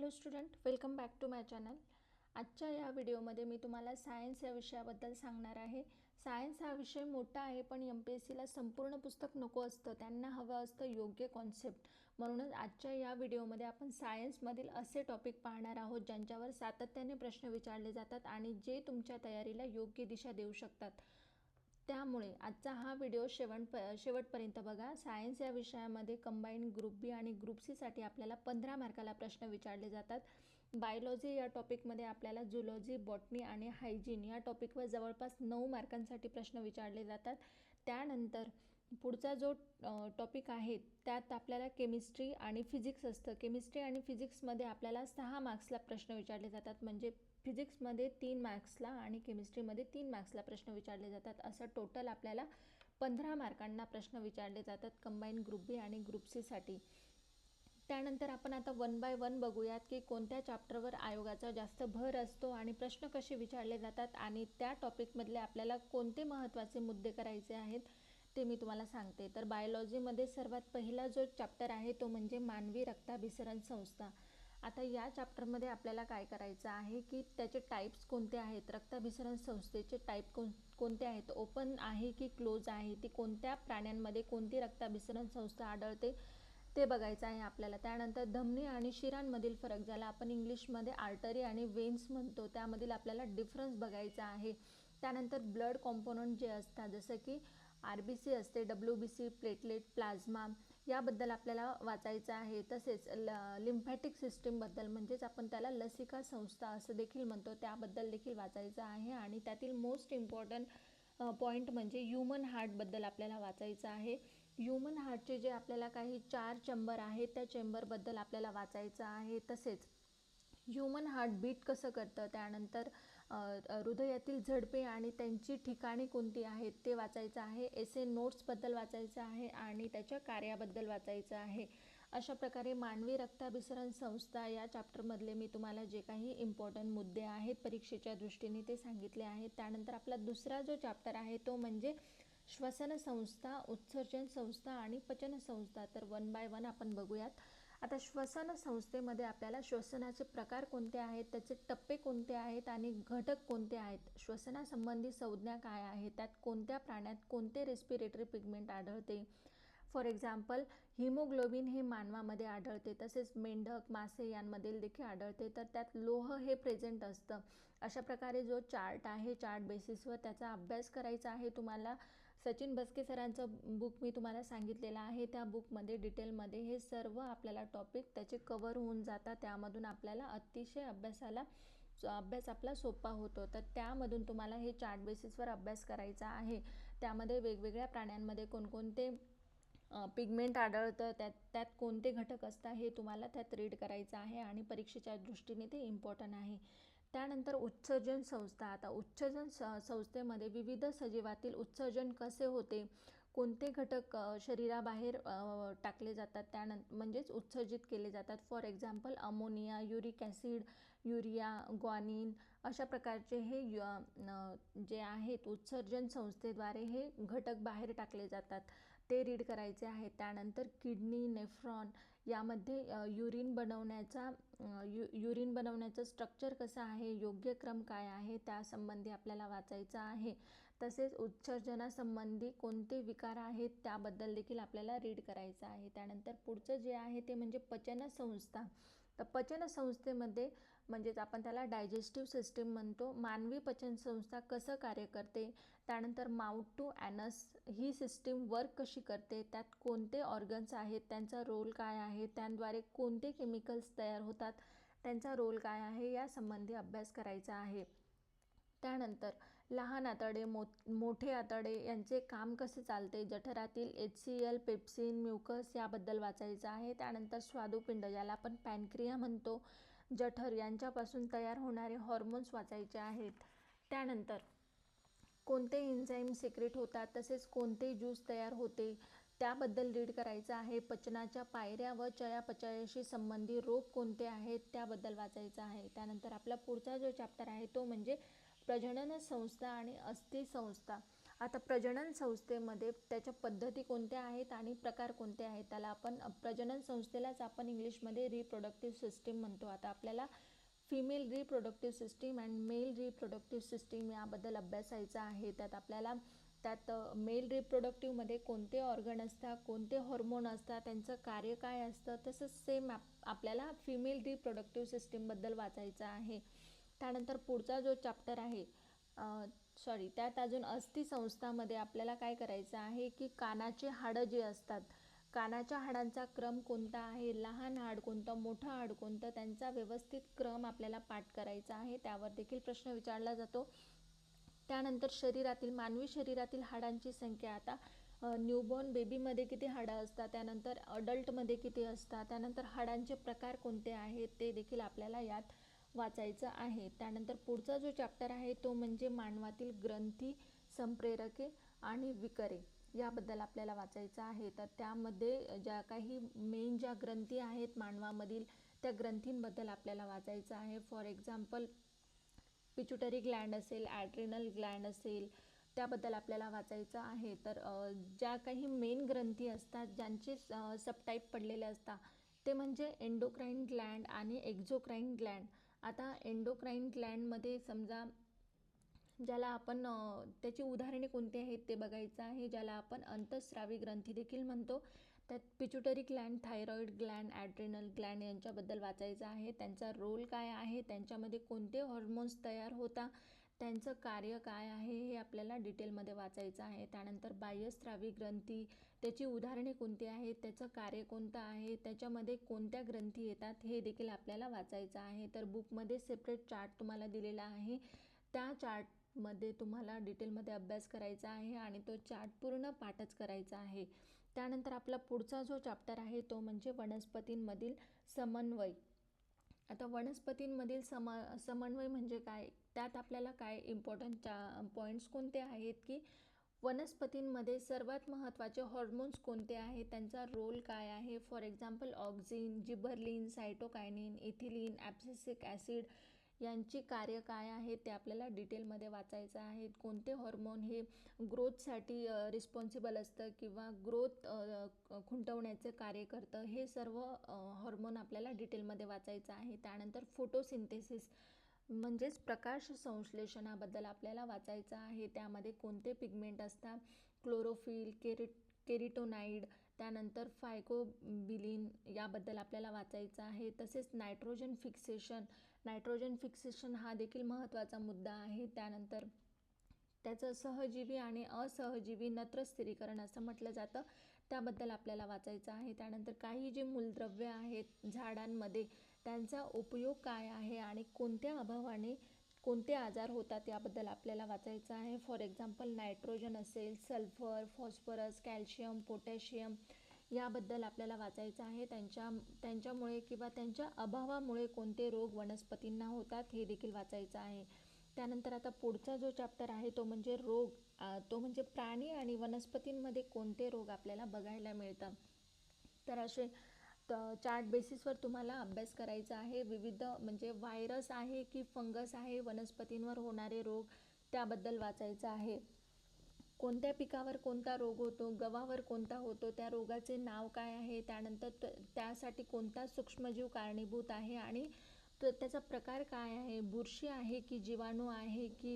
Hello student, welcome back to my channel. आजच्या या व्हिडिओमध्ये मी तुम्हाला सायन्स या विषयाबद्दल सांगणार आहे. सायन्स हा विषय मोठा आहे, पण MPSCला संपूर्ण पुस्तक नको असतं, त्यांना हवं असतं योग्य कॉन्सेप्ट. म्हणूनच आजच्या या व्हिडिओमध्ये आपण सायन्समधील असे टॉपिक पाहणार आहोत ज्यांच्यावर सातत्याने प्रश्न विचारले जातात आणि जे तुमच्या तयारीला योग्य दिशा देऊ शकतात. त्यामुळे आजचा हा व्हिडिओ शेवटपर्यंत बघा. सायन्स या विषयामध्ये कंबाईन ग्रुप बी आणि ग्रुप सीसाठी आपल्याला 15 मार्काला प्रश्न विचारले जातात. बायोलॉजी या टॉपिकमध्ये आपल्याला झुलॉजी, बॉटनी आणि हायजीन या टॉपिकवर जवळपास 9 मार्कांसाठी प्रश्न विचारले जातात. त्यानंतर पुढचा जो टॉपिक आहे त्यात आपल्याला केमिस्ट्री आणि फिजिक्स असतं. केमिस्ट्री आणि फिजिक्समध्ये आपल्याला 6 मार्क्सला प्रश्न विचारले जातात, म्हणजे फिजिक्समध्ये 3 मार्क्सला आणि केमिस्ट्रीमध्ये 3 मार्क्सला प्रश्न विचारले जातात. असं टोटल आपल्याला 15 मार्कांना प्रश्न विचारले जातात कंबाईन ग्रुप बी आणि ग्रुप सीसाठी. त्यानंतर आपण आता 1 बाय 1 बघूयात की कोणत्या चॅप्टरवर आयोगाचा जास्त भर असतो आणि प्रश्न कसे विचारले जातात आणि त्या टॉपिकमधले आपल्याला कोणते महत्त्वाचे मुद्दे करायचे आहेत ते मी तुम्हाला सांगते. तर बायोलॉजीमध्ये सर्वात पहिला जो चॅप्टर आहे तो म्हणजे मानवी रक्ताभिसरण संस्था. आता या चॅप्टरमध्ये आपल्याला काय करायचं आहे की त्याचे टाईप्स कोणते आहेत, रक्ताभिसरण संस्थेचे टाईप कोणते आहेत, ओपन आहे की क्लोज आहे, ती कोणत्या प्राण्यांमध्ये कोणती रक्ताभिसरण संस्था आढळते ते बघायचं आहे आपल्याला. त्यानंतर धमनी आणि शिरांमधील फरक, ज्याला आपण इंग्लिशमध्ये आर्टरी आणि वेन्स म्हणतो, त्यामधील आपल्याला डिफरन्स बघायचा आहे. त्यानंतर ब्लड कॉम्पोनंट जे असतात, जसं की RBC असते, WBC, प्लेटलेट, प्लाझ्मा, याबद्दल आपल्याला वाचायचं आहे. तसेच लिम्फॅटिक सिस्टीमबद्दल, म्हणजेच आपण त्याला लसिका संस्था असं देखील म्हणतो, त्याबद्दल देखील वाचायचं आहे. आणि त्यातील मोस्ट इम्पॉर्टंट पॉईंट म्हणजे ह्युमन हार्टबद्दल आपल्याला वाचायचं आहे. ह्युमन हार्टचे जे आपल्याला काही 4 चेंबर आहेत त्या चेंबरबद्दल आपल्याला वाचायचं आहे. तसेच ह्युमन हार्ट बीट कसं करतं, त्यानंतर हृदयातील झडपे आणि त्यांची ठिकाणे कोणती आहेत ते वाचायचं आहे. एसे नोट्सबद्दल वाचायचं आहे आणि त्याच्या कार्याबद्दल वाचायचं आहे. अशा प्रकारे मानवी रक्ताभिसरण संस्था या चॅप्टरमधले मी तुम्हाला जे काही इम्पॉर्टंट मुद्दे आहेत परीक्षेच्या दृष्टीने ते सांगितले आहेत. त्यानंतर आपला दुसरा जो चॅप्टर आहे तो म्हणजे श्वसन संस्था, उत्सर्जन संस्था आणि पचन संस्था. तर 1 बाय 1 आपण बघूयात. आता श्वसन संस्थेमध्ये आपल्याला श्वसनाचे प्रकार कोणते आहेत, त्याचे टप्पे कोणते आहेत आणि घटक कोणते आहेत, श्वसनासंबंधी संज्ञा काय आहे, त्यात कोणत्या प्राण्यात कोणते रेस्पिरेटरी पिगमेंट आढळते. फॉर एक्झाम्पल हिमोग्लोबिन हे मानवामध्ये आढळते, तसेच मेंढक, मासे यांमधील देखील आढळते. तर त्यात लोह हे प्रेझेंट असतं. अशा प्रकारे जो चार्ट आहे, चार्ट बेसिसवर त्याचा अभ्यास करायचा आहे तुम्हाला. सचिन बस्के सरांचं बुक मी तुम्हाला सांगितलेलं आहे, त्या बुकमध्ये डिटेलमध्ये हे सर्व आपल्याला टॉपिक त्याचे कवर होऊन जातात. त्यामधून आपल्याला अतिशय अभ्यास आपला सोपा होतो. तर त्यामधून तुम्हाला हे चार्ट बेसिसवर अभ्यास करायचा आहे. त्यामध्ये वेगवेगळ्या प्राण्यांमध्ये कोणकोणते पिगमेंट आढळतं, त्यात कोणते घटक असतात हे तुम्हाला त्यात रीड करायचं आहे आणि परीक्षेच्या दृष्टीने ते इम्पॉर्टंट आहे. त्यानंतर उत्सर्जन संस्था. आता उत्सर्जन संस्थेमध्ये विविध सजीवातील उत्सर्जन कसे होते, कोणते घटक शरीराबाहेर टाकले जातात, म्हणजेच उत्सर्जित केले जातात. For example ammonia, uric acid, urea, guanine, अशा प्रकारचे हे जे आहेत उत्सर्जन संस्थेद्वारे हे घटक बाहेर टाकले जातात, ते रीड करायचे आहेत. त्यानंतर किडनी, नेफ्रॉन यामध्ये युरिन बनवण्याचं स्ट्रक्चर कसं आहे, योग्य क्रम काय आहे, त्यासंबंधी आपल्याला वाचायचं आहे. तसेच उत्सर्जनासंबंधी कोणते विकार आहेत त्याबद्दल देखील आपल्याला रीड करायचं आहे. त्यानंतर पुढचं जे आहे ते म्हणजे पचन संस्था. तर पचन संस्थेमध्ये, म्हणजेच आपण त्याला डायजेस्टिव्ह सिस्टीम म्हणतो, मानवी पचन संस्था कसं कार्य करते, त्यानंतर माउथ टू ॲनस ही सिस्टीम वर्क कशी करते, त्यात कोणते ऑर्गन्स आहेत, त्यांचा रोल काय आहे, त्यांद्वारे कोणते केमिकल्स तयार होतात, त्यांचा रोल काय आहे, यासंबंधी अभ्यास करायचा आहे. त्यानंतर लहान आतडे, मोठे आतडे यांचे काम कसे चालते, जठरातील HCl, पेप्सिन, म्युकस याबद्दल वाचायचं आहे. त्यानंतर स्वादुपिंड, ज्याला आपण पॅनक्रिया म्हणतो, जठर यांच्यापासून तयार होणारे हॉर्मोन्स वाचायचे आहेत. त्यानंतर कोणते एन्झाईम सिक्रेट होतात, तसेच कोणते ज्यूस तयार होते त्याबद्दल रीड करायचं आहे. पचनाच्या पायऱ्या व चयापचयाशी संबंधी रोग कोणते आहेत त्याबद्दल वाचायचं आहे. त्यानंतर आपला पुढचा जो चॅप्टर आहे तो म्हणजे प्रजनन संस्था आणि अस्थि संस्था. आता प्रजनन संस्थेमध्ये त्याच्या पद्धती कोणत्या आहेत आणि प्रकार कोणते आहेत, त्याला आपण प्रजनन संस्थेलाच आपण इंग्लिशमध्ये रिप्रोडक्टिव्ह सिस्टीम म्हणतो. आता आपल्याला female reproductive system and male reproductive system याबद्दल अभ्यासायचं आहे. त्यात मेल रिप्रोडक्टिव्हमध्ये कोणते ऑर्गन असतात, कोणते हॉर्मोन असतात, त्यांचं कार्य काय असतं, तसंच सेम आपल्याला फिमेल रिप्रोडक्टिव्ह सिस्टीमबद्दल वाचायचं आहे. त्यानंतर पुढचा जो चॅप्टर आहे त्यात अजून अस्थिसंस्थामध्ये आपल्याला काय करायचं आहे की कानाचे हाडं जे असतात, कानाच्या हाडांचा क्रम कोणता आहे, लहान हाड कोणतं, मोठं हाड कोणतं, त्यांचा व्यवस्थित क्रम आपल्याला पाठ करायचा आहे. त्यावर देखील प्रश्न विचारला जातो. त्यानंतर मानवी शरीरातील हाडांची संख्या, आता न्यूबॉर्न बेबीमध्ये किती हाडं असतात, त्यानंतर अडल्टमध्ये किती असतात, त्यानंतर हाडांचे प्रकार कोणते आहेत ते देखील आपल्याला यात वाचायचं आहे. त्यानंतर पुढचा जो चॅप्टर आहे तो म्हणजे मानवातील ग्रंथी, संप्रेरके आणि विकरे याबद्दल आपल्याला वाचायचं आहे. तर त्यामध्ये ज्या काही मेन ज्या ग्रंथी आहेत मानवामधील, त्या ग्रंथींबद्दल आपल्याला वाचायचं आहे. फॉर एक्झाम्पल पिट्युटरी ग्लँड असेल, ॲड्रिनल ग्लँड असेल, त्याबद्दल आपल्याला वाचायचं आहे. तर ज्या काही मेन ग्रंथी असतात ज्यांचे सबटाईप पडलेले असतात ते म्हणजे एंडोक्राईन ग्लँड आणि एक्झोक्राईन ग्लँड. आता एंडोक्राईन ग्लँडमध्ये समजा ज्याला आपण त्याची उदाहरणे कोणती आहेत ते बघायचं आहे, ज्याला आपण अंतःस्रावी ग्रंथी देखील म्हणतो. त्यात pituitary gland, thyroid gland, adrenal gland यांच्याबद्दल वाचायचं आहे. त्यांचा रोल काय आहे, त्यांच्यामध्ये कोणते हॉर्मोन्स तयार होतात, त्यांचं कार्य काय आहे हे आपल्याला डिटेलमध्ये वाचायचं आहे. त्यानंतर बाह्यस्रावी ग्रंथी, त्याची उदाहरणे कोणती आहेत, त्याचं कार्य कोणतं आहे, त्याच्यामध्ये कोणत्या ग्रंथी येतात हे देखील आपल्याला वाचायचं आहे. तर बुकमध्ये सेपरेट चार्ट तुम्हाला दिलेला आहे, त्या चार्टमध्ये तुम्हाला डिटेलमध्ये अभ्यास करायचा आहे आणि तो चार्ट पूर्ण पाठच करायचा आहे. त्यानंतर आपला पुढचा जो चॅप्टर आहे तो म्हणजे वनस्पतींमधील समन्वय. आता वनस्पतींमधील समन्वय म्हणजे काय, त्यात आपल्याला काय इम्पॉर्टंट पॉईंट्स कोणते आहेत की वनस्पतींमध्ये सर्वात महत्त्वाचे हॉर्मोन्स कोणते आहेत, त्यांचा रोल काय आहे. For example auxin, gibberellin, cytokinin, ethylene, abscisic acid यांची कार्य काय आहेत ते आपल्याला डिटेलमध्ये वाचायचं आहे. कोणते हॉर्मोन हे ग्रोथसाठी रिस्पॉन्सिबल असतं किंवा ग्रोथ खुंटवण्याचे कार्य करतं, हे सर्व हॉर्मोन आपल्याला डिटेलमध्ये वाचायचं आहे. त्यानंतर फोटोसिंथेसिस म्हणजेच प्रकाश संश्लेषणाबद्दल आपल्याला वाचायचं आहे. त्यामध्ये कोणते पिगमेंट असतात, क्लोरोफिल, केरिटोनाइड, त्यानंतर फायकोबिलिन याबद्दल आपल्याला वाचायचं आहे. तसेच नायट्रोजन फिक्सेशन हा देखील महत्त्वाचा मुद्दा आहे. त्यानंतर त्याचं सहजीवी आणि असहजीवी नत्र स्थिरीकरण असं म्हटलं जातं, त्याबद्दल आपल्याला वाचायचं आहे. त्यानंतर काही जे मूलद्रव्य आहेत झाडांमध्ये त्यांचा उपयोग काय आहे आणि कोणत्या अभावाने कोणते आजार होतात याबद्दल आपल्याला वाचायचं आहे. फॉर एक्झाम्पल नायट्रोजन असेल, सल्फर, फॉस्फरस, कॅल्शियम, पोटॅशियम याबद्दल आपल्याला वाचायचं आहे. त्यांच्यामुळे किंवा त्यांच्या अभावामुळे कोणते रोग वनस्पतींना होतात हे देखील वाचायचं आहे. त्यानंतर आता पुढचा जो चॅप्टर आहे तो म्हणजे रोग, तो म्हणजे प्राणी आणि वनस्पतींमध्ये कोणते रोग आपल्याला बघायला मिळतात. तर असे चार्ट बेसिसवर तुम्हाला अभ्यास करायचा आहे. विविध म्हणजे व्हायरस आहे की फंगस आहे, वनस्पतींवर होणारे रोग त्याबद्दल वाचायचं आहे. कोणत्या पिकावर कोणता रोग होतो, गव्हावर कोणता होतो, त्या रोगाचे नाव काय आहे, त्यानंतर त्यासाठी कोणता सूक्ष्मजीव कारणीभूत आहे आणि त्याचा प्रकार काय आहे, बुरशी आहे की जीवाणू आहे की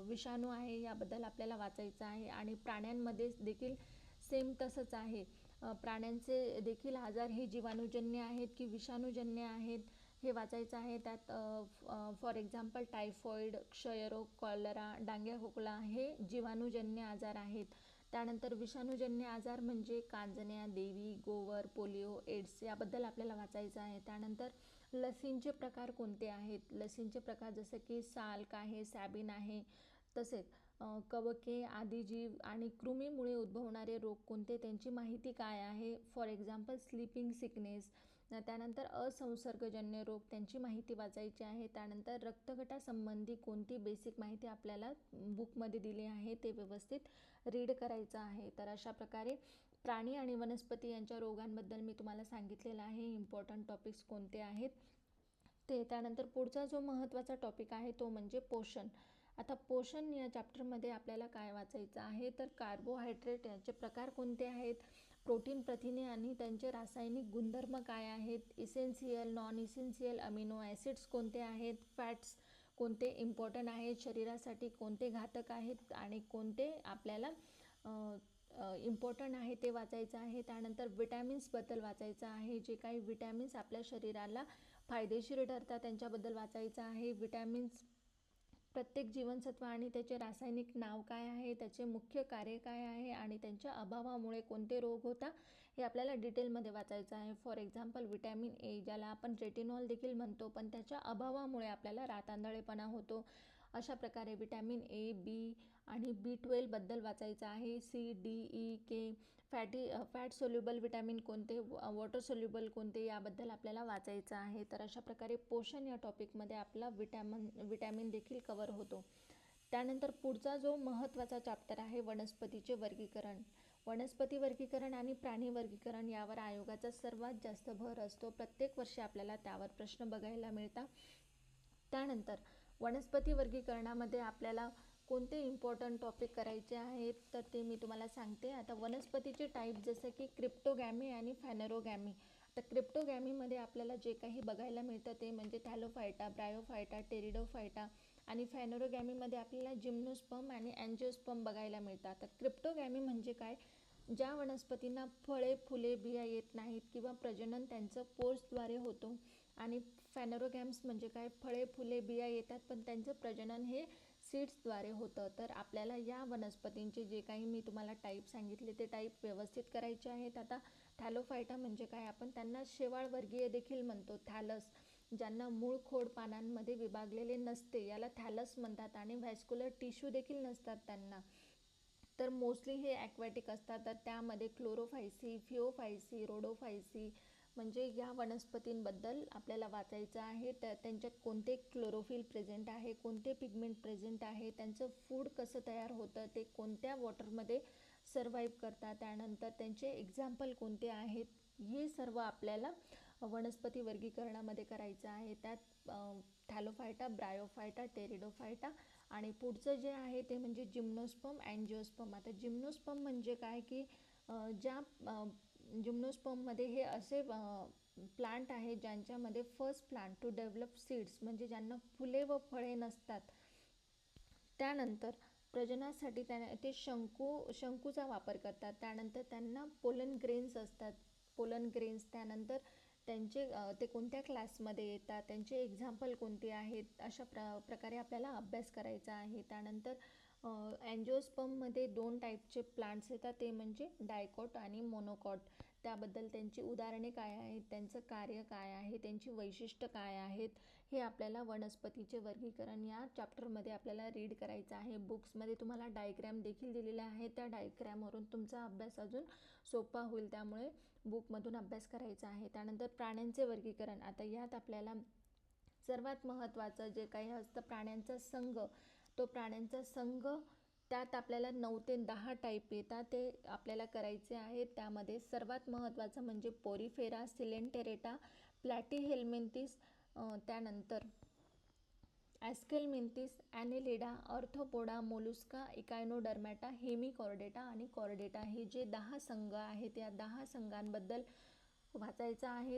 विषाणू आहे याबद्दल आपल्याला वाचायचं आहे. आणि प्राण्यांमध्ये देखील सेम तसंच आहे. प्राण्यांचे देखील आजार हे जीवाणूजन्य आहेत की विषाणूजन्य आहेत हे वाचायचं आहे. त्यात फॉर एक्झाम्पल टायफॉईड, क्षयरोग, कॉलरा, डांग्या खोकला हे जीवाणूजन्य आजार आहेत. त्यानंतर विषाणूजन्य आजार म्हणजे कांजण्या, देवी, गोवर, पोलिओ, एड्स याबद्दल आपल्याला वाचायचं आहे. त्यानंतर लसींचे प्रकार कोणते आहेत, लसींचे प्रकार जसे की साल्क आहे, सॅबिन आहे, तसेच कवके, आदिजीव आणि कृमीमुळे उद्भवणारे रोग कोणते त्यांची माहिती काय आहे. For example sleeping sickness. त्यानंतर असंसर्गजन्य रोग त्यांची माहिती वाचायची आहे. त्यानंतर रक्तगटासंबंधी कोणती बेसिक माहिती आपल्याला बुकमध्ये दिली आहे ते व्यवस्थित रीड करायचं आहे. तर अशा प्रकारे प्राणी आणि वनस्पती यांच्या रोगांबद्दल मी तुम्हाला सांगितलेलं आहे, इम्पॉर्टंट टॉपिक्स कोणते आहेत ते. त्यानंतर पुढचा जो महत्त्वाचा टॉपिक आहे तो म्हणजे पोषण. आता पोषण या चॅप्टरमध्ये आपल्याला काय वाचायचं आहे, तर कार्बोहायड्रेट याचे प्रकार कोणते आहेत, प्रोटीन, प्रथिने आणि त्यांचे रासायनिक गुणधर्म काय आहेत, essential, non essential amino acids कोणते आहेत, फॅट्स कोणते इम्पॉर्टंट आहेत शरीरासाठी, कोणते घातक आहेत आणि कोणते आपल्याला इम्पॉर्टंट आहे ते वाचायचं आहे. त्यानंतर विटॅमिन्सबद्दल वाचायचं आहे, जे काही विटॅमिन्स आपल्या शरीराला फायदेशीर ठरतात त्यांच्याबद्दल वाचायचं आहे. विटॅमिन्स, प्रत्येक जीवनसत्व आणि त्याचे रासायनिक नाव काय आहे, त्याचे मुख्य कार्य काय आहे आणि त्यांच्या अभावामुळे कोणते रोग होता हे आपल्याला डिटेलमध्ये वाचायचं आहे. फॉर एक्झाम्पल विटॅमिन ए, ज्याला आपण रेटिनॉल देखील म्हणतो, पण त्याच्या अभावामुळे आपल्याला रातआंधळेपणा होतो. अशा प्रकारे विटॅमिन ए, बी आणि B12बद्दल वाचायचं आहे. सी, डी, ई, के, फॅट सोल्युबल विटॅमिन कोणते, वॉटर सोल्युबल कोणते, याबद्दल आपल्याला वाचायचं आहे. तर अशा प्रकारे पोषण या टॉपिकमध्ये आपला विटॅमिन देखील कवर होतो. त्यानंतर पुढचा जो महत्त्वाचा चॅप्टर आहे वनस्पतीचे वर्गीकरण. वनस्पती वर्गीकरण आणि प्राणी वर्गीकरण यावर आयोगाचा सर्वात जास्त भर असतो. प्रत्येक वर्षी आपल्याला त्यावर प्रश्न बघायला मिळतात. त्यानंतर वनस्पती वर्गीकरणामध्ये आपल्याला कोणते इम्पॉर्टंट टॉपिक करायचे आहेत तर ते मी तुम्हाला सांगते. आता वनस्पतीचे टाईप जसं की क्रिप्टोगॅमी आणि फॅनेरोगॅमी. तर क्रिप्टोगॅमीमध्ये आपल्याला जे काही बघायला मिळतं ते म्हणजे थॅलोफायटा, ब्रायोफायटा, टेरिडोफायटा आणि फॅनेरोगॅमीमध्ये आपल्याला जिम्नोस्पर्म आणि अँजिओस्पर्म बघायला मिळतात. तर क्रिप्टोगॅमी म्हणजे काय, ज्या वनस्पतींना फळे, फुले, बिया येत नाहीत किंवा प्रजनन त्यांचं पोर्सद्वारे होतो. आणि फॅनेरोगॅम्स म्हणजे काय, फळे, फुले, बिया येतात पण त्यांचं प्रजनन हे सीड्सद्वारे होतं. तर आपल्याला या वनस्पतींचे जे काही मी तुम्हाला टाईप सांगितले ते टाईप व्यवस्थित करायचे आहेत. आता थॅलोफायटा म्हणजे काय, आपण त्यांना शेवाळवर्गीय देखील म्हणतो. थॅलस, ज्यांना मूळ खोड पानांमध्ये विभागलेले नसते याला थॅलस म्हणतात आणि व्हॅस्क्युलर टिश्यू देखील नसतात त्यांना. तर मोस्टली हे ॲक्वॅटिक असतात. तर त्यामध्ये क्लोरोफायसी, फिओफायसी, रोडोफायसी म्हणजे या वनस्पतींबद्दल आपल्याला वाचायचं आहे. त्यांच्यात कोणते क्लोरोफिल प्रेझेंट आहे, कोणते पिगमेंट प्रेझेंट आहे, त्यांचं फूड कसं तयार होतं, ते कोणत्या वॉटरमध्ये सर्वाईव्ह करतात, त्यानंतर त्यांचे एक्झाम्पल कोणते आहेत, हे सर्व आपल्याला वनस्पती वर्गीकरणामध्ये करायचं आहे. त्यात थॅलोफायटा, ब्रायोफायटा, टेरिडोफायटा आणि पुढचं जे आहे ते म्हणजे जिम्नोस्पर्म, अँजिओस्पर्म. आता जिम्नोस्पर्म म्हणजे काय की ज्या जिम्नोस्पर्ममध्ये हे असे प्लांट आहे ज्यांच्यामध्ये first plant to develop seeds म्हणजे ज्यांना फुले व फळे नसतात. त्यानंतर प्रजनासाठी ते शंकूचा वापर करतात. त्यानंतर त्यांना पोलन ग्रेन्स असतात, पोलन ग्रेन्स. त्यानंतर त्यांचे ते कोणत्या क्लासमध्ये येतात, त्यांचे एक्झाम्पल कोणते आहेत, अशा प्रकारे आपल्याला अभ्यास करायचा आहे. त्यानंतर अँजिओस्पर्ममध्ये 2 टाईपचे प्लांट्स येतात, ते म्हणजे डायकॉट आणि मोनोकॉट. त्याबद्दल त्यांची उदाहरणे काय आहेत, त्यांचं कार्य काय आहे, त्यांची वैशिष्ट्य काय आहेत, हे आपल्याला वनस्पतीचे वर्गीकरण या चॅप्टरमध्ये आपल्याला रीड करायचं आहे. बुक्समध्ये तुम्हाला डायग्रॅम देखील दिलेल्या आहेत, त्या डायग्रॅमवरून तुमचा अभ्यास अजून सोपा होईल, त्यामुळे बुकमधून अभ्यास करायचा आहे. त्यानंतर प्राण्यांचे वर्गीकरण. आता यात आपल्याला सर्वात महत्त्वाचं जे काही असतं प्राण्यांचा संघ. तो प्राण्यांचा संघ त्यात आपल्याला 9 ते 10 टाईप येतात, ते आपल्याला करायचे आहेत. त्यामध्ये सर्वात महत्त्वाचं म्हणजे पोरीफेरा, सिलेंटेरेटा, प्लॅटीहेल्मिंथिस, त्यानंतर ॲस्केलमिंथिस, ॲनेलिडा, ऑर्थोपोडा, मोलुस्का, इकायनोडर्मॅटा, हेमिकॉर्डेटा आणि कॉर्डेटा. हे जे 10 संघ आहेत या 10 संघांबद्दल वाचायचं आहे.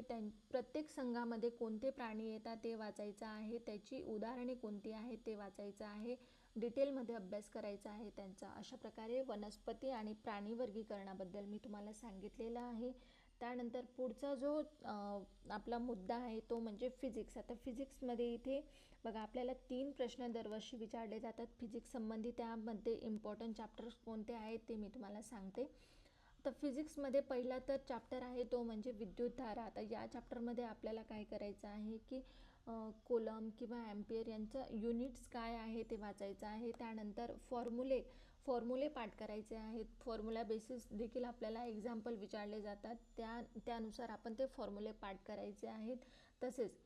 प्रत्येक संघामध्ये कोणते प्राणी येतात ते वाचायचं आहे, त्याची उदाहरणे कोणती आहेत ते वाचायचं आहे, डिटेलमध्ये अभ्यास करायचा आहे त्यांचा. अशा प्रकारे वनस्पती आणि प्राणी वर्गीकरणाबद्दल मी तुम्हाला सांगितलेलं आहे. त्यानंतर पुढचा जो आपला मुद्दा आहे तो म्हणजे फिजिक्स. आता फिजिक्समध्ये इथे बघा आपल्याला 3 प्रश्न दरवर्षी विचारले जातात फिजिक्स संबंधी. त्यामध्ये इम्पॉर्टंट चॅप्टर्स कोणते आहेत ते मी तुम्हाला सांगते. तर फिजिक्समध्ये पहिला तर चॅप्टर आहे तो म्हणजे विद्युतधारा. आता या चॅप्टरमध्ये आपल्याला काय करायचं आहे की कोलम किंवा ॲम्पियर यांचं युनिट्स काय आहे ते वाचायचं आहे. त्यानंतर फॉर्म्युले पाठ करायचे आहेत. फॉर्म्युला बेसिस देखील आपल्याला एक्झाम्पल विचारले जातात, त्यानुसार आपण ते फॉर्म्युले पाठ करायचे आहेत. तसेच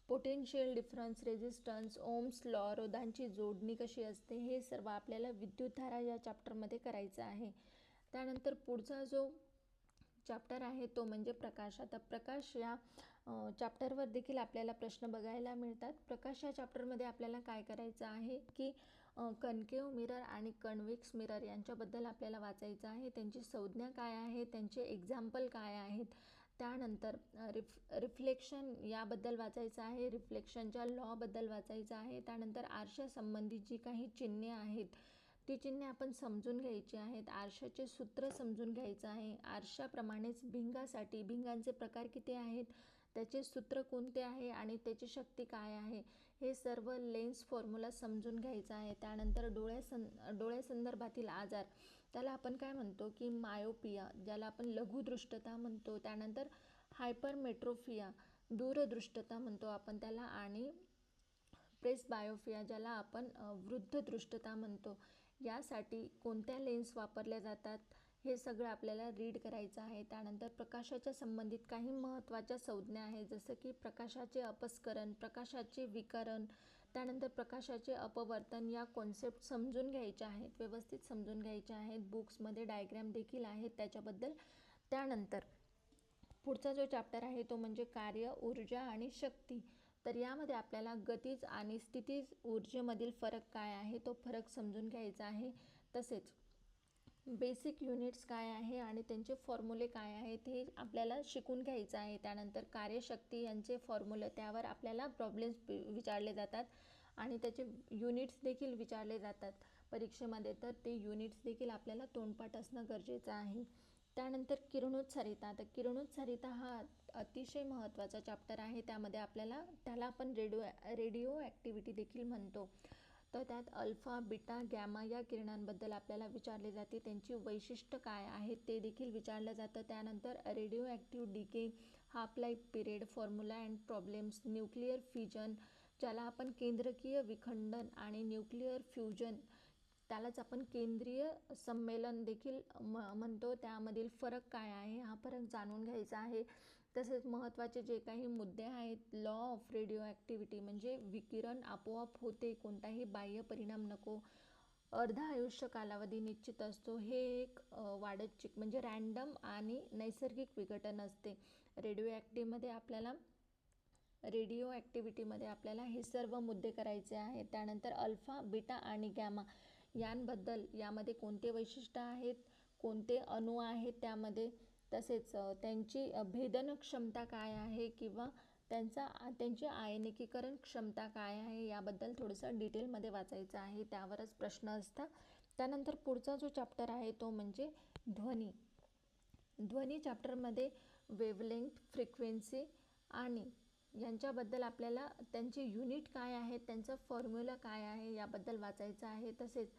potential difference, resistance, Ohm's law, रोधांची जोडणी कशी असते, हे सर्व आपल्याला विद्युतधारा या चॅप्टरमध्ये करायचं आहे. त्यानंतर पुढचा जो चॅप्टर आहे तो म्हणजे प्रकाश. आता प्रकाश या चॅप्टरवर देखील आपल्याला प्रश्न बघायला मिळतात. प्रकाश या चॅप्टरमध्ये आपल्याला काय करायचं आहे की कनकेव मिरर आणि कन्व्हेक्स मिरर यांच्याबद्दल आपल्याला वाचायचं आहे. त्यांची संज्ञा काय आहे, त्यांचे एक्झाम्पल काय आहेत. त्यानंतर रिफ्लेक्शन याबद्दल वाचायचं आहे, रिफ्लेक्शनच्या लॉबद्दल वाचायचं आहे. त्यानंतर आरशासंबंधी जी काही चिन्हे आहेत ती चिन्हे आपण समजून घ्यायची आहेत. आरशाचे सूत्र समजून घ्यायचं आहे. आरशाप्रमाणेच भिंगासाठी भिंगांचे प्रकार किती आहेत, त्याचे सूत्र कोणते आहे आणि त्याची शक्ती काय आहे, हे सर्व लेन्स फॉर्म्युला समजून घ्यायचं आहे. त्यानंतर डोळ्यासंदर्भातील आजार, त्याला आपण काय म्हणतो की मायोपिया, ज्याला आपण लघुदृष्टता म्हणतो. त्यानंतर हायपरमेट्रोफिया, दूरदृष्टता म्हणतो आपण त्याला. आणि प्रेसबायोपिया, ज्याला आपण वृद्धदृष्टता म्हणतो. यासाठी कोणत्या लेन्स वापरल्या जातात हे सगळं आपल्याला रीड करायचं आहे. त्यानंतर प्रकाशाच्या संबंधित काही महत्त्वाच्या संज्ञा आहेत, जसं की प्रकाशाचे अपस्करण, प्रकाशाचे विकरण, त्यानंतर प्रकाशाचे अपवर्तन. या कॉन्सेप्ट समजून घ्यायच्या आहेत, व्यवस्थित समजून घ्यायच्या आहेत. बुक्समध्ये डायग्रॅम देखील आहेत त्याच्याबद्दल. त्यानंतर पुढचा जो चॅप्टर आहे तो म्हणजे कार्य, ऊर्जा आणि शक्ती. तर यामध्ये आपल्याला गतीज आणि स्थितीज ऊर्जेमधील फरक काय आहे तो फरक समजून घ्यायचा आहे. तसेच बेसिक युनिट्स काय आहे आणि त्यांचे फॉर्म्युले काय आहेत हे आपल्याला शिकून घ्यायचं आहे. त्यानंतर कार्यशक्ती यांचे फॉर्म्युले, त्यावर आपल्याला प्रॉब्लेम्स विचारले जातात आणि त्याचे युनिट्स देखील विचारले जातात परीक्षेमध्ये. तर ते युनिट्स देखील आपल्याला तोंडपाठ असणं गरजेचं आहे. त्यानंतर किरणोत्सारिता. तर किरणोत्सारिता हा अतिशय महत्त्वाचा चॅप्टर आहे. त्याला आपण रेडिओ ॲक्टिव्हिटी देखील म्हणतो. तर त्यात अल्फा, बीटा, गॅमा या किरणांबद्दल आपल्याला विचारले जाते. त्यांची वैशिष्ट्य काय आहेत ते देखील विचारलं जातं. त्यानंतर radio active decay, half life period, formula and problems, nuclear fission, ज्याला आपण केंद्रकीय विखंडन, आणि न्यूक्लिअर फ्युजन, त्यालाच आपण केंद्रीय सम्मेलन देखील म्हणतो. त्यामधील फरक काय आहे हा फरक जाणून घ्यायचा आहे. तसेच महत्त्वाचे जे काही मुद्दे आहेत, लॉ ऑफ रेडिओ ॲक्टिव्हिटी म्हणजे विकिरण आपोआप होते, कोणताही बाह्य परिणाम नको, अर्धा आयुष्य कालावधी निश्चित असतो, हे एक म्हणजे रॅन्डम आणि नैसर्गिक विघटन असते. रेडिओ ॲक्टिव्हिटीमध्ये आपल्याला हे सर्व मुद्दे करायचे आहेत. त्यानंतर अल्फा, बीटा आणि गॅमा यांबद्दल, यामध्ये कोणते वैशिष्ट्य आहेत, कोणते अणू आहेत त्यामध्ये, तसेच त्यांची भेदन क्षमता काय आहे किंवा त्यांची आयनिकीकरण क्षमता काय आहे, याबद्दल थोडंसं डिटेलमध्ये वाचायचं आहे. त्यावरच प्रश्न असतात. त्यानंतर पुढचा जो चॅप्टर आहे तो म्हणजे ध्वनी. ध्वनी चॅप्टरमध्ये वेवलेंथ, फ्रिक्वेन्सी आणि यांच्याबद्दल आपल्याला त्यांचे युनिट काय आहेत, त्यांचा फॉर्म्युला काय आहे याबद्दल वाचायचं आहे. तसेच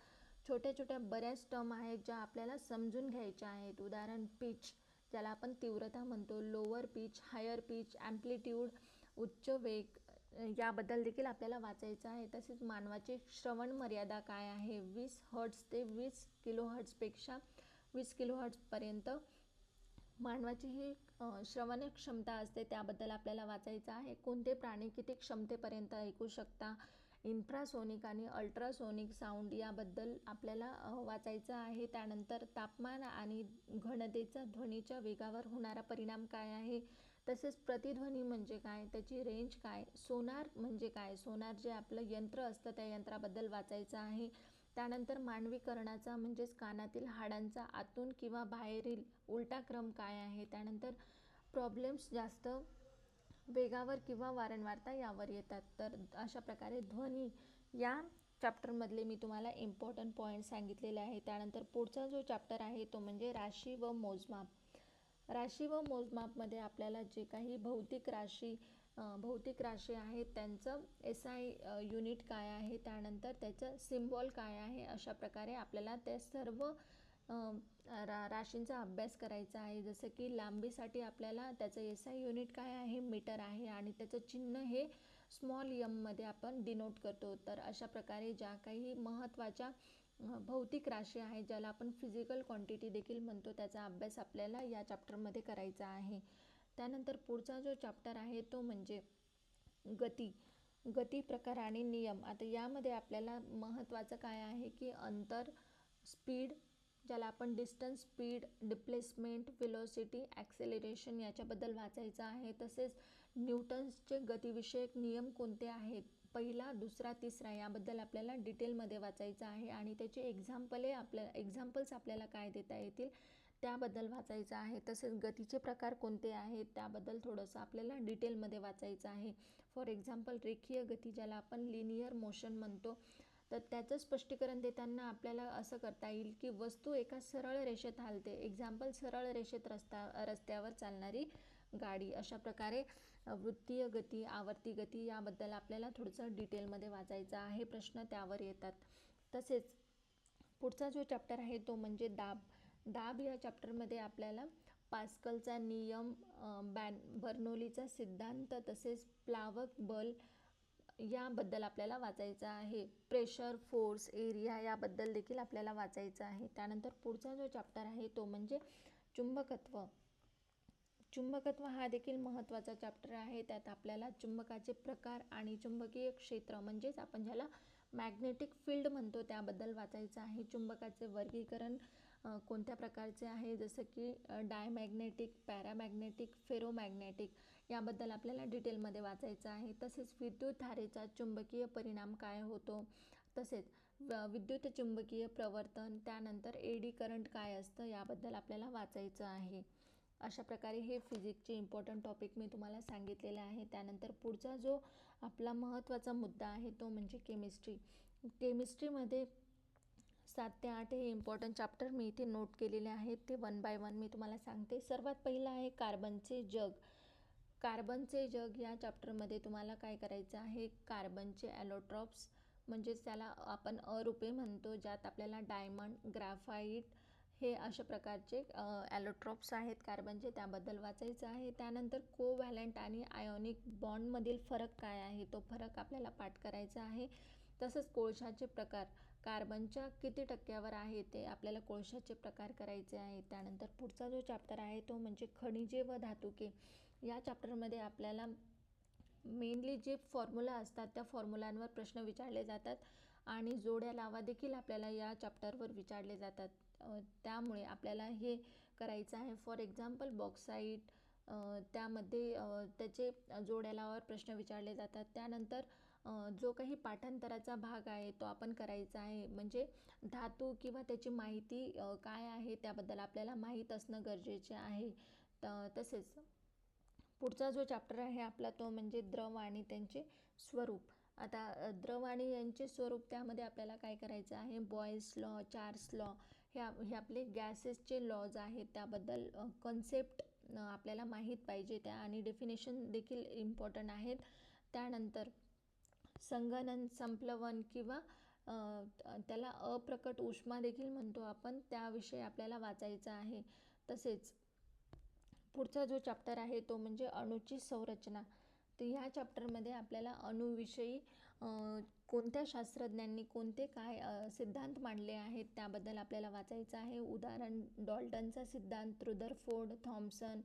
छोट्या छोट्या बऱ्याच टर्म आहेत ज्या आपल्याला समजून घ्यायच्या आहेत. उदाहरण पिच, ज्याला आपण तीव्रता म्हणतो, lower pitch, higher pitch, amplitude, उच्च वेग, याबद्दल देखील आपल्याला वाचायचं आहे. तसेच मानवाची श्रवण मर्यादा काय आहे, 20 हर्ट्ज ते 20 किलोहर्ट्जपेक्षा 20 किलोहर्ट्जपर्यंत मानवाची ही श्रवण क्षमता असते, त्याबद्दल आपल्याला वाचायचं आहे. कोणते प्राणी किती क्षमतेपर्यंत ऐकू शकता, इन्फ्रासोनिक आणि अल्ट्रासोनिक साऊंड याबद्दल आपल्याला वाचायचं आहे. त्यानंतर तापमान आणि घनतेचा ध्वनीच्या वेगावर होणारा परिणाम काय आहे. तसेच प्रतिध्वनी म्हणजे काय, त्याची रेंज काय, सोनार म्हणजे काय, सोनार जे आपलं यंत्र असतं त्या यंत्राबद्दल वाचायचं आहे. त्यानंतर मानवीकरणाचा म्हणजेच कानातील हाडांचा आतून किंवा बाहेरील उलटा क्रम काय आहे. त्यानंतर प्रॉब्लेम्स जास्त वेगावर किंवा वारंवारता यावर येतात. तर अशा प्रकारे ध्वनी या चॅप्टरमधले मी तुम्हाला इम्पॉर्टंट पॉईंट सांगितलेले आहे. त्यानंतर पुढचा जो चॅप्टर आहे तो म्हणजे राशी व मोजमाप. राशी व मोजमापमध्ये आपल्याला जे काही भौतिक राशी आहेत त्यांचं SI युनिट काय आहे, त्यानंतर त्याचं सिम्बॉल काय आहे, अशा प्रकारे आपल्याला त्या सर्व राशींचा अभ्यास करायचा आहे. जसं की लांबीसाठी आपल्याला त्याचं SI युनिट काय आहे, मीटर आहे, आणि त्याचं चिन्ह हे स्मॉल मध्ये आपण डिनोट करतो. तर अशा प्रकारे ज्या काही महत्त्वाच्या भौतिक राशी आहेत, ज्याला आपण फिजिकल क्वांटिटी देखील म्हणतो, त्याचा अभ्यास आपल्याला या चॅप्टरमध्ये करायचा आहे. त्यानंतर पुढचा जो चॅप्टर आहे तो म्हणजे गती प्रकार आणि नियम. आता यामध्ये आपल्याला महत्त्वाचं काय आहे की अंतर, स्पीड, ज्याला आपण distance, speed, displacement, velocity, acceleration याच्याबद्दल वाचायचं आहे. तसेच न्यूटन्सचे गतिविषयक नियम कोणते आहेत, पहिला, दुसरा, तिसरा याबद्दल आपल्याला डिटेलमध्ये वाचायचं आहे आणि त्याचे एक्झाम्पल्स आपल्याला काय देता येतील त्याबद्दल वाचायचं आहे. तसेच गतीचे प्रकार कोणते आहेत त्याबद्दल थोडंसं आपल्याला डिटेलमध्ये वाचायचं आहे. फॉर एक्झाम्पल रेखीय गती, ज्याला आपण लिनियर मोशन म्हणतो, तर त्याचं स्पष्टीकरण देताना आपल्याला असं करता येईल की वस्तू एका सरळ रेषेत हालते. एक्झाम्पल, सरळ रेषेत रस्त्यावर चालणारी गाडी. अशा प्रकारे वृत्तीय गती, आवर्ती गती याबद्दल आपल्याला थोडंसं डिटेलमध्ये वाचायचं आहे. प्रश्न त्यावर येतात. तसेच पुढचा जो चॅप्टर आहे तो म्हणजे दाब. दाब या चॅप्टरमध्ये आपल्याला पास्कलचा नियम, बर्नौलीचा सिद्धांत, तसेच प्लावक बल याबद्दल आपल्याला वाचायचं आहे. प्रेशर, फोर्स, एरिया याबद्दल देखील आपल्याला वाचायचं आहे. त्यानंतर पुढचा जो चॅप्टर आहे तो म्हणजे चुंबकत्व. चुंबकत्व हा देखील महत्त्वाचा चॅप्टर आहे. त्यात आपल्याला चुंबकाचे प्रकार आणि चुंबकीय क्षेत्र म्हणजेच आपण ज्याला मॅग्नेटिक फील्ड म्हणतो त्याबद्दल वाचायचं आहे. चुंबकाचे वर्गीकरण कोणत्या प्रकारचे आहे, जसं की डायमॅग्नेटिक, पॅरामॅग्नेटिक, फेरोमॅग्नेटिक याबद्दल आपल्याला डिटेलमध्ये वाचायचं आहे. तसेच विद्युत धारेचा चुंबकीय परिणाम काय होतो, तसेच विद्युत चुंबकीय प्रवर्तन, त्यानंतर एडी करंट काय असतं याबद्दल आपल्याला वाचायचं आहे. अशा प्रकारे हे फिजिक्सचे इम्पॉर्टंट टॉपिक मी तुम्हाला सांगितलेले आहे. त्यानंतर पुढचा जो आपला महत्त्वाचा मुद्दा आहे तो म्हणजे केमिस्ट्री. केमिस्ट्रीमध्ये 7 ते 8 हे इम्पॉर्टंट चॅप्टर मी इथे नोट केलेले आहेत. ते 1 बाय 1 मी तुम्हाला सांगते. सर्वात पहिलं आहे कार्बनचे जग. कार्बनचे जग या चॅप्टरमध्ये तुम्हाला काय करायचं आहे, कार्बनचे ॲलोट्रॉप्स म्हणजेच त्याला आपण अरूपे म्हणतो, ज्यात आपल्याला डायमंड, ग्राफाईट हे अशा प्रकारचे ॲलोट्रॉप्स आहेत कार्बनचे, त्याबद्दल वाचायचं आहे. त्यानंतर कोव्हॅलंट आणि आयोनिक बॉन्डमधील फरक काय आहे तो फरक आपल्याला पाठ करायचा आहे. तसंच कोळशाचे प्रकार, कार्बनच्या किती टक्क्यावर आहे ते आपल्याला कोळशाचे प्रकार करायचे आहे. त्यानंतर पुढचा जो चॅप्टर आहे तो म्हणजे खनिजे व धातुके. या चॅप्टरमध्ये आपल्याला मेनली जे फॉर्म्युला असतात त्या फॉर्म्युलांवर प्रश्न विचारले जातात आणि जोड्या लावा देखील आपल्याला या चॅप्टरवर विचारले जातात. त्यामुळे आपल्याला हे करायचं आहे. फॉर एक्झाम्पल बॉक्साईट, त्यामध्ये त्याचे जोड्या लावावर प्रश्न विचारले जातात. त्यानंतर जो काही पाठांतराचा भाग आहे तो आपण करायचा आहे. म्हणजे धातू किंवा त्याची माहिती काय आहे त्याबद्दल आपल्याला माहीत असणं गरजेचे आहे. तसेच पुढचा जो चॅप्टर आहे आपला तो म्हणजे द्रव आणि त्यांचे स्वरूप. आता द्रव आणि यांचे स्वरूप, त्यामध्ये आपल्याला काय करायचं आहे, बॉयल्स लॉ, चार्ल्स लॉ हे आपले गॅसेसचे लॉज आहेत त्याबद्दल कन्सेप्ट आपल्याला माहीत पाहिजे त्या, आणि डेफिनेशन देखील इम्पॉर्टंट आहेत. त्यानंतर संगणन, संप्लवन किंवा त्याला अप्रकट उष्मा देखील म्हणतो आपण, त्याविषयी आपल्याला वाचायचं आहे. तसेच पुढचा जो चॅप्टर आहे तो म्हणजे अणूची संरचना. तर ह्या चॅप्टरमध्ये आपल्याला अणूविषयी कोणत्या शास्त्रज्ञांनी कोणते काय सिद्धांत मांडले आहेत त्याबद्दल आपल्याला वाचायचं आहे. उदाहरण, डॉल्टनचा सिद्धांत, Rutherford, Thomson,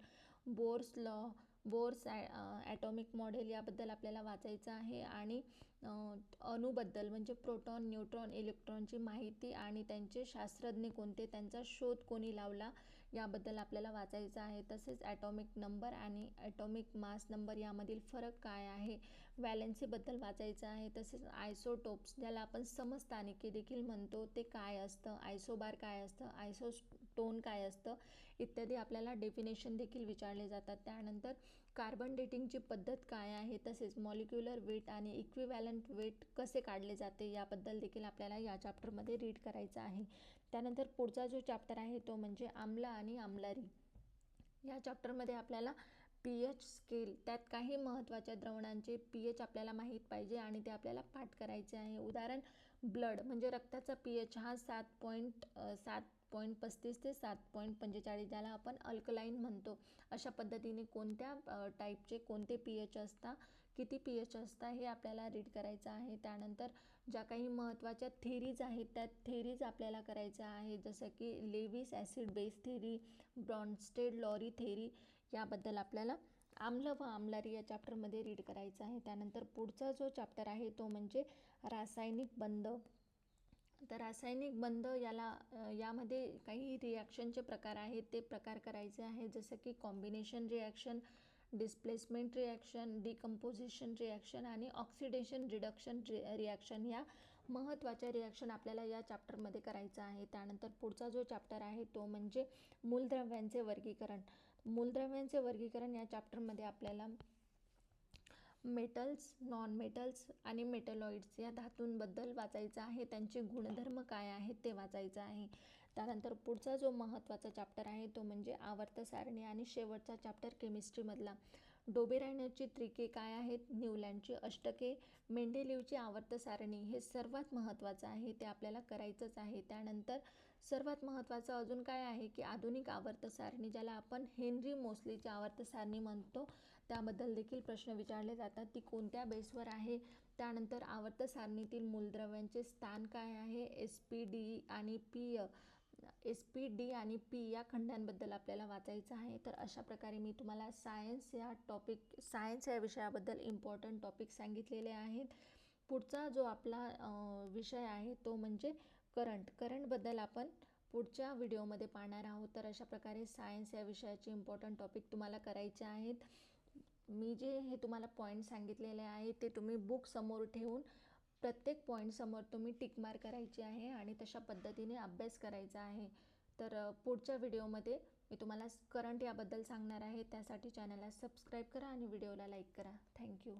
Bohr's law, Bohr's atomic model याबद्दल आपल्याला वाचायचं आहे. आणि अणूबद्दल म्हणजे प्रोटॉन, न्यूट्रॉन, इलेक्ट्रॉनची माहिती आणि त्यांचे शास्त्रज्ञ कोणते, त्यांचा शोध कोणी लावला याबद्दल आपल्याला वाचायचं आहे. तसेच ॲटॉमिक नंबर आणि ॲटॉमिक मास नंबर यामधील फरक काय आहे, व्हॅलेन्सीबद्दल वाचायचं आहे. तसेच आयसोटोप्स, ज्याला आपण समस्थानिके देखील म्हणतो, ते काय असतं, आयसोबार काय असतं, आयसोटोन काय असतं इत्यादी आपल्याला डेफिनेशन देखील विचारले जातात. त्यानंतर कार्बन डेटिंगची पद्धत काय आहे, तसेच मॉलिक्युलर वेट आणि इक्विव्हॅलंट वेट कसे काढले जाते याबद्दल देखील आपल्याला या चॅप्टरमध्ये रीड करायचं आहे. त्यानंतर पुढचा जो चॅप्टर आहे तो म्हणजे आम्ल आणि आम्लारी. या चॅप्टरमध्ये आपल्याला pH स्केल, त्यात काही महत्त्वाच्या द्रवणांचे pH आपल्याला माहीत पाहिजे आणि ते आपल्याला पाठ करायचे आहे. उदाहरण, ब्लड म्हणजे रक्ताचा pH हा 7.35 ते 7.45, ज्याला आपण अल्कलाईन म्हणतो. अशा पद्धतीने कोणत्या टाईपचे कोणते pH असतात, किती pH असतात हे आपल्याला रीड करायचं आहे. त्यानंतर ज्या काही महत्त्वाच्या थेरीज आहेत त्या थेरीज आपल्याला करायच्या आहेत, जसं की Lewis acid base theory, Bronsted Lowry theory याबद्दल आपल्याला आम्ल व आम्लारी या चॅप्टरमध्ये रीड करायचं आहे. त्यानंतर पुढचा जो चॅप्टर आहे तो म्हणजे रासायनिक बंध. तर रासायनिक बंध यामध्ये काही रिॲक्शनचे प्रकार आहेत, ते प्रकार करायचे आहेत, जसं की combination reaction, displacement reaction, decomposition reaction आणि ऑक्सिडेशन रिडक्शन रिॲक्शन. या महत्त्वाच्या रिॲक्शन आपल्याला या चॅप्टरमध्ये करायचं आहे. त्यानंतर पुढचा जो चॅप्टर आहे तो म्हणजे मूलद्रव्यांचे वर्गीकरण. मूलद्रव्यांचे वर्गीकरण या चॅप्टरमध्ये आपल्याला मेटल्स, नॉन मेटल्स आणि मेटलॉइड्स या धातूंबद्दल वाचायचं आहे, त्यांचे गुणधर्म काय आहेत ते वाचायचं आहे. त्यानंतर पुढचा जो महत्त्वाचा चॅप्टर आहे तो म्हणजे आवर्त सारणी आणि शेवटचा चॅप्टर केमिस्ट्रीमधला डोबेरायनरची त्रिके काय आहेत, न्यूलँडची अष्टके, मेंडेलिव्हची आवर्त सारणी. हे सर्वात महत्त्वाचं आहे, ते आपल्याला करायचंच आहे. त्यानंतर सर्वात महत्त्वाचं अजून काय आहे की आधुनिक आवर्त सारणी, ज्याला आपण हेनरी मोसलीची आवर्त सारणी म्हणतो, त्याबद्दल देखील प्रश्न विचारले जातात, ती कोणत्या बेसवर आहे. त्यानंतर आवर्त सारणीतील मूलद्रव्यांचे स्थान काय आहे, एस पी डी आणि पी या खंडांबद्दल आपल्याला वाचायचं आहे. तर अशा प्रकारे मी तुम्हाला सायन्स या विषयाबद्दल इम्पॉर्टंट टॉपिक सांगितलेले आहेत. पुढचा जो आपला विषय आहे तो म्हणजे करंटबद्दल आपण पुढच्या व्हिडिओमध्ये पाहणार आहोत. तर अशा प्रकारे सायन्स या विषयाचे इम्पॉर्टंट टॉपिक तुम्हाला करायचे आहेत. मी जे हे तुम्हाला पॉईंट सांगितलेले आहे ते तुम्ही बुक समोर ठेवून प्रत्येक पॉईंटसमोर तुम्ही टिक मार्क करायची आहे आणि तशा पद्धतीने अभ्यास करायचा आहे. तर पुढच्या व्हिडिओमध्ये मी तुम्हाला करंट याबद्दल सांगणार आहे. त्यासाठी चॅनलला सबस्क्राईब करा आणि व्हिडिओला लाईक करा. थँक्यू.